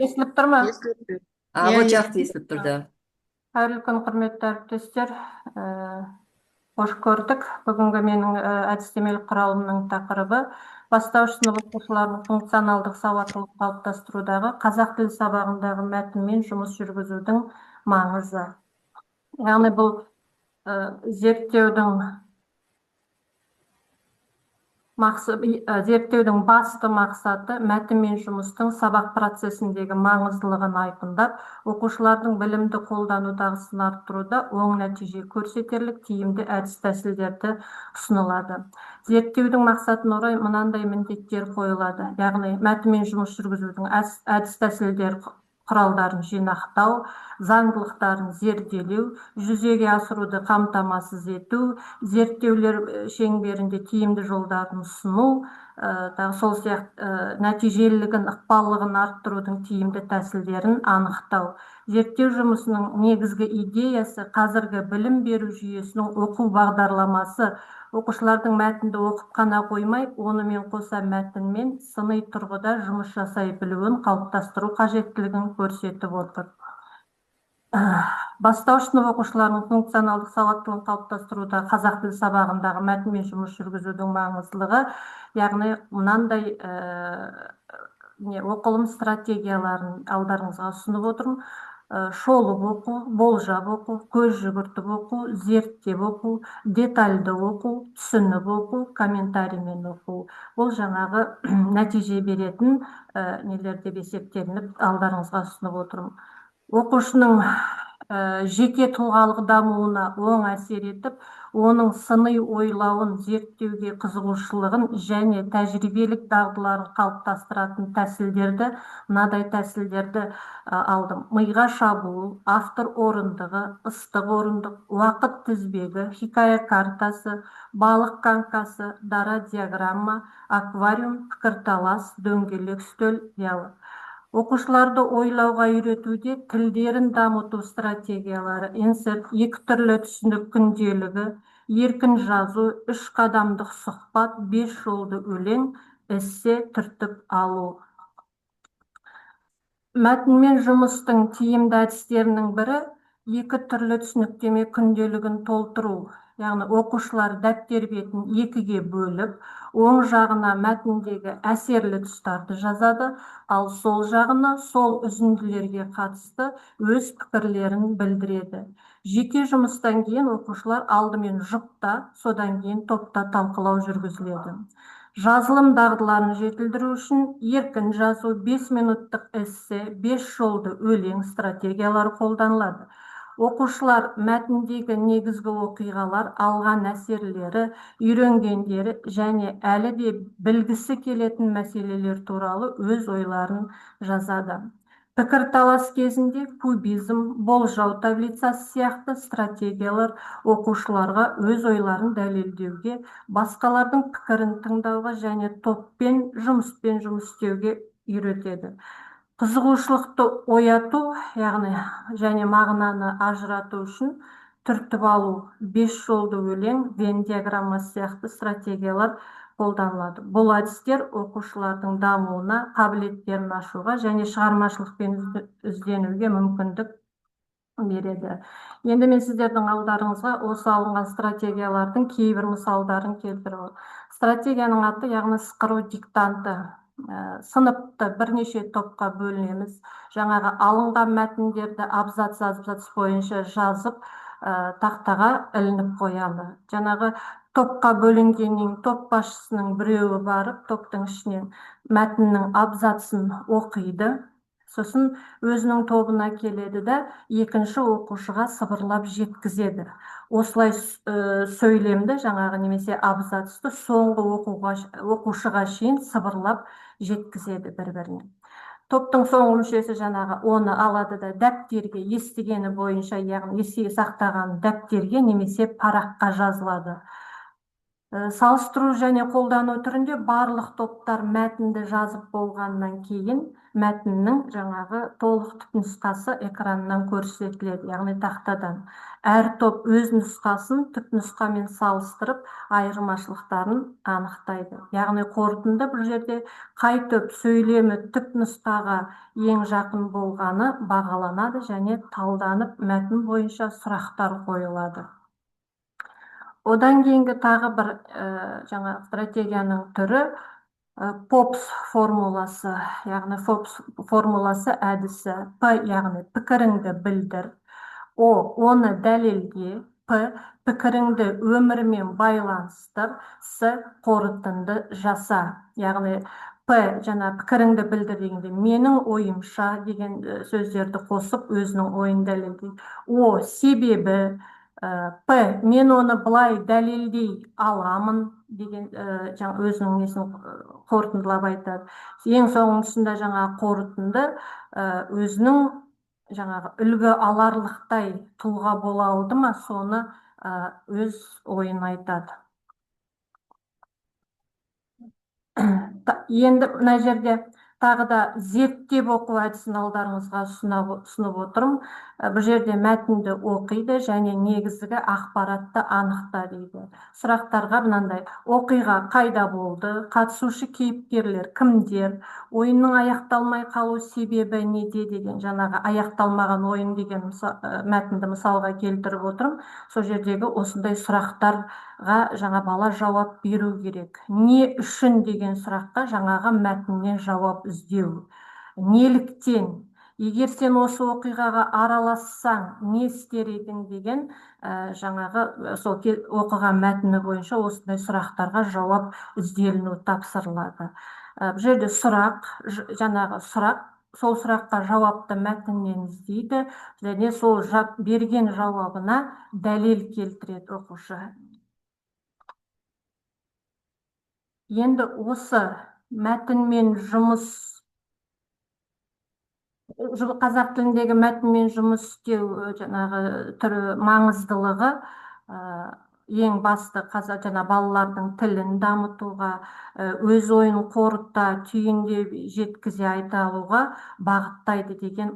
Естіліп тұр ма? Естіліп тұр. Abo жақсы естіліп тұрды. Қайырлы күн, құрметті әріптестер. Қош көрдік. Бүгінгі менің әдістемелік құралымның тақырыбы бастауыш сынып оқушыларының функционалдық сауаттылық қалыптастырудағы қазақ тілі сабағындағы мәтінмен жұмыс жүргізудің маңызы. Яғни бұл зерттеудің басты мақсаты мәтінмен жұмыстың сабақ процесіндегі маңыздылығын айқындап, оқушылардың білімді қолдану дағдысын арттыруда оң нәтиже көрсетерлік тиімді әдіс-тәсілдерді ұсынылады. Зерттеудің мақсатына орай мынандай міндеттер қойылады. Яғни мәтінмен жұмыс жүргізудің әдіс-тәсілдер құралдарын жинақтау, заңдылықтарын зерделеу, жүзеге асыруды қамтамасыз ету, зерттеулер шеңберінде тиімді жолдарын ұсыну, сол сияқты нәтижелілігін, ықпаллығын арттырудың тиімді тәсілдерін анықтау. Зерттеу жұмысының негізгі идеясы қазіргі білім беру жүйесінің оқу бағдарламасы оқушылардың мәтінді оқып қана қоймай, онымен қоса мәтінмен сыни тұрғыда жұмыс жасай білуін қалыптастыру қажеттілігін көрсетіп отыр. Бастауыш сынып оқушыларының функционалдық сауаттылығын қалыптастыруда қазақ тілі сабағындағы мәтінмен жұмыс жүргізудің маңыздылығы, яғни мынандай оқылым стратегияларын алдарыңызға ұсынып отырмын. Шолып оқу, болжап оқу, көз жүгіртіп оқу, зерттеп оқу, детальды оқу, түсініп оқу, комментариймен оқу. Бұл жаңағы нәтиже беретін нелер деп есептелініп алдарыңызға ұсынып отырмын. Оқушының жеке тұлғалық дамуына оң әсер етіп, оның сыни ойлауын, зерттеуге қызығушылығын және тәжірибелік дағдыларын қалыптастыратын тәсілдерді, мынадай тәсілдерді алдым. Миға шабуыл, автор орындығы, ыстық орындық, уақыт тізбегі, хикая картасы, балық қаңқасы, дара диаграмма, аквариум, пікірталас, дөңгелек үстел, диалог. Оқушыларды ойлауға үйретуде тілдерін дамыту стратегиялары, инсерт, екі түрлі түсінік күнделігі, еркін жазу, 3 қадамдық сұхбат, 5 жолды өлең, эссе, түртіп алу. Мәтінмен жұмыстың тиімді әдістерінің бірі 2 түрлі түсініктеме күнделігін толтыру. Яғни оқушылар дәптер бетін 2-ге бөліп, оң жағына мәтіндегі әсерлі тұстарды жазады, ал сол жағына сол үзінділерге қатысты өз пікірлерін білдіреді. Жеке жұмыстан кейін оқушылар алдымен жұпта, содан кейін топта талқылау жүргізіледі. Жазылым дағдыларын жетілдіру үшін еркін жазу, 5 минуттық эссе, 5 жолды өлең стратегиялары қолданылады. Оқушылар мәтіндегі негізгі оқиғалар, алған әсерлері, үйренгендері және әлі де білгісі келетін мәселелер туралы өз ойларын жазады. Пікірталас кезінде кубизм, болжау таблицасы сияқты стратегиялар оқушыларға өз ойларын дәлелдеуге, басқалардың пікірін тыңдауға және топпен, жұмыспен жұмыс істеуге үйретеді. Қызығушылықты ояту, яғни және мағынаны ажырату үшін түртіп алу, 5 жолды өлең, Вен диаграммасы сияқты стратегиялар қолданылады. Бұл әдістер оқушылардың дамуына, қабілеттерін ашуға және шығармашылықпен ізденуге мүмкіндік береді. Енді мен сіздердің алдарыңызға осы алынған стратегиялардың кейбір мысалдарын келтіріп. Стратегияның аты, яғни сықыру диктанты. Сыныпты бірнеше топқа бөлінеміз. Жаңағы алынған мәтіндерді абзац бойынша жазып, тақтаға ілініп қояды. Жаңағы топқа бөлінгеннен топ басшысының біреуі барып, топтың ішінен мәтіннің абзацын оқиды. Сосын өзінің тобына келеді де, екінші оқушыға сыбырлап жеткізеді. Осылай сөйлемді, жаңағы немесе абзацты соңғы оқушыға шейін сыбырлап жеткізеді бір-біріне. Топтың соңғы мүшесі жаңағы оны алады да дәптерге естігені бойынша, яғни есте сақтаған дәптерге немесе параққа жазылады. Салыстыру және қолдану түрінде барлық топтар мәтінді жазып болғаннан кейін мәтіннің жаңағы толық түпнұсқасы экраннан көрсетіледі, яғни тақтадан. Әр топ өз нұсқасын түпнұсқамен салыстырып, айырмашылықтарын анықтайды. Яғни қорытынды бұл жерде қай топ сөйлемі түпнұсқаға ең жақын болғаны бағаланады және талданып мәтін бойынша сұрақтар қойылады. Одан кейінгі тағы бір жаңа стратегияның түрі POPS формуласы, яғни POPS формуласы әдісі. П, яғни пікіріңді білдір. О, оны дәлелге. П, пікіріңді өмірмен байланыстыр. С, қорытынды жаса. Яғни П, жаңа пікіріңді білдір дегенде менің ойымша деген сөздерді қосып өзінің ойын дәлелдейді. О, себебі. П, мен оны былай дәлелдей аламын деген жаңа өзінің несін қорытындылап айтады. Ең соңғысында жаңа қорытынды өзінің жаңағы үлгі аларлықтай тұлға бола алды ма, соны өз ойын айтады. Енді мына жерде тағы да зерттеп оқу әдісін алдарыңызға ұсынып отырмын. Бұл жерде мәтінді оқиды және негізгі ақпаратты анықта дейді. Сұрақтарға мынандай: оқиға қайда болды, қатысушы кейіпкерлер кімдер, ойынның аяқталмай қалу себебі неде деген, жаңағы аяқталмаған ойын деген мәтінді мысалға келтіріп отырмын. Сол жердегі осындай сұрақтарға жаңа бала жауап беру керек. Не үшін деген сұраққа жаңағы мәтіннен жауап іздеу. Неліктен? Егер сен осы оқиғаға аралассаң, не істер едің деген жаңағы сол оқыған мәтіні бойынша осындай сұрақтарға жауап ізделіну тапсырылады. Бұл жерде сұрақ, жаңағы сұрақ, сол сұраққа жауапты мәтіннен іздейді және сол берген жауабына дәлел келтіреді оқушы. Енді осы мәтінмен жұмыс, қазақ тіліндегі мәтінмен жұмыс істеу жаңағы түрі маңыздылығы ең басты жаңа балалардың тілін дамытуға, өз ойын қорыта, түйінде жеткізе айта алуға бағыттайды деген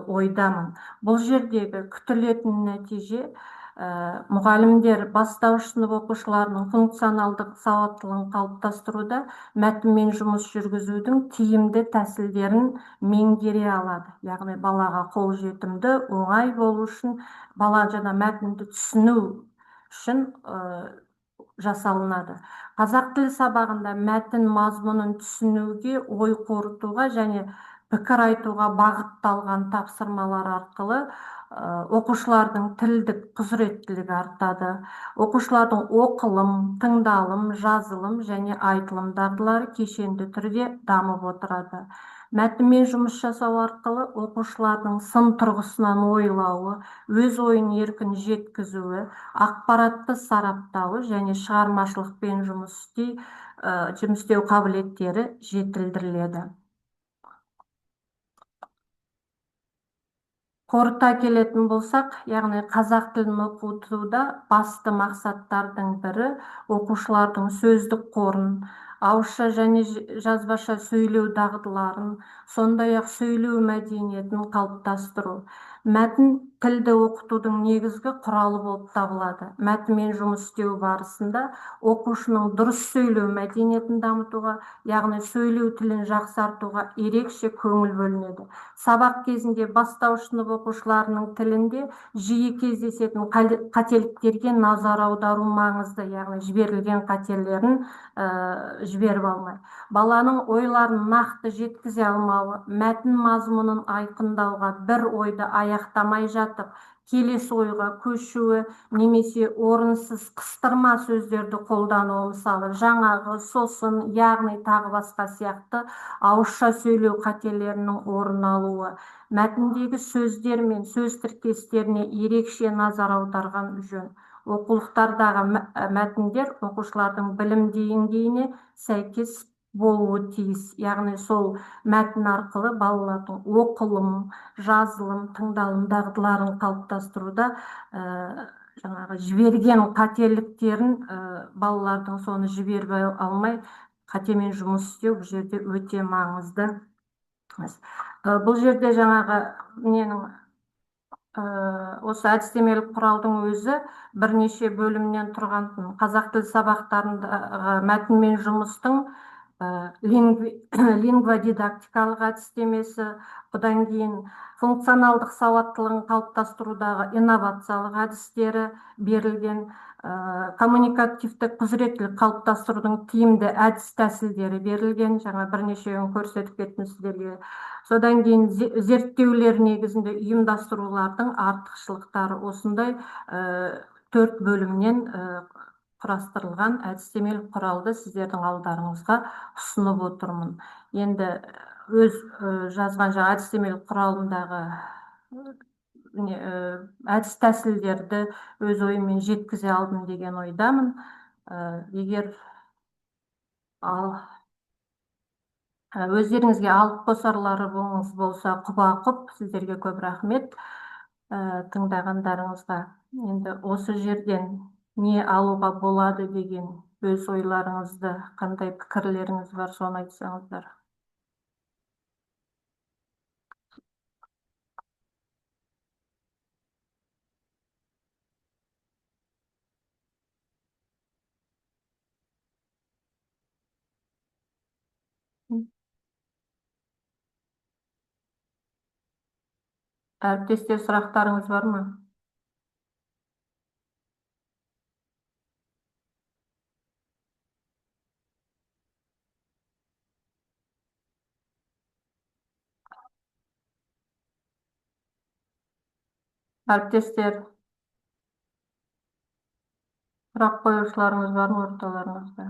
ойдамын. Бұл жердегі күтілетін нәтиже мұғалімдер бастауыш сынып оқушыларының функционалдық сауаттылығын қалыптастыруда мәтінмен жұмыс жүргізудің тиімді тәсілдерін меңгере алады. Яғни балаға қолжетімді, оңай болу үшін, бала жаңа мәтінді түсіну үшін жасалынады. Қазақ тілі сабағында мәтін мазмұнын түсінуге, ой қорытуға және пікір айтуға бағытталған тапсырмалар арқылы оқушылардың тілдік құзыреттілігі артады. Оқушылардың оқылым, тыңдалым, жазылым және айтылым дағдылары кешенді түрде дамып отырады. Мәтінмен жұмыс жасау арқылы оқушылардың сын тұрғысынан ойлауы, өз ойын еркін жеткізуі, ақпаратты сараптауы және шығармашылықпен жұмыс істеу қабілеттері жетілдіріледі. Қорыта келетін болсақ, яғни қазақ тілін оқытуда басты мақсаттардың бірі оқушылардың сөздік қорын, ауызша және жазбаша сөйлеу дағдыларын, сондай-ақ сөйлеу мәдениетін қалыптастыру. Мәтін тілді оқытудың негізгі құралы болып табылады. Мәтінмен жұмыс істеу барысында оқушының дұрыс сөйлеу мәдениетін дамытуға, яғни сөйлеу тілін жақсартуға ерекше көңіл бөлінеді. Сабақ кезінде бастауыш сынып оқушыларының тілінде жиі кездесетін қателіктерге назар аудару маңызды, яғни жіберілген қателерін жіберіп алмай. Баланың ойларын нақты жеткізе алмауы, мәтін мазмұнын айқындауға, бір ойды аяқтамай жатып, келесі ойға көшуі, немесе орынсыз қыстырма сөздерді қолдану, мысалы жаңағы, сосын, яғни тағы басқа сияқты ауызша сөйлеу қателерінің орын алуы, мәтіндегі сөздер мен сөз тіркестеріне ерекше назар аударған жөн. Оқулықтардағы мәтіндер оқушылардың білім деңгейіне сәйкес болуы тиіс. Яғни сол мәтін арқылы балалардың оқылым, жазылым, тыңдалым дағдыларын қалыптастыруда жаңағы жіберген қателіктерін балалардың соны жібермей алмай қатемен жұмыс істеу бұл жерде өте маңызды. Бұл жерде жаңағы менің осы әдістемелік құралдың өзі бірнеше бөлімнен тұрған қазақ тіл сабақтарындағы мәтінмен жұмыстың лингводидактикалық әдістемесі, бұдан кейін функционалдық сауаттылығын қалыптастырудағы инновациялық әдістері берілген, коммуникативтік құзыреттілік қалыптастырудың тиімді әдіс тәсілдері берілген, жаңа бірнешеуін көрсетіп кеттім сіздерге. Содан кейін зерттеулер негізінде ұйымдастырулардың артықшылықтары осындай 4 бөлімнен құрастырылған әдістемелік құралды сіздердің алдарыңызға ұсынып отырмын. Енді өз жазған жаңа әдістемелік құралындағы әдіс тәсілдерді өз ойыммен жеткізе алдым деген ойдамын. Егер өздеріңізге алып қосарлары болса құба-құп, сіздерге көп рахмет тыңдағандарыңызға. Енді осы жерден не алуға болады деген өз ойларыңызды, қандай пікірлеріңіз бар, соны айтсаңыздар. Әріптестер, сұрақтарыңыз бар ма? Әріптестер, сұрақ қоюшыларыңыз бар ма орталарыңызда?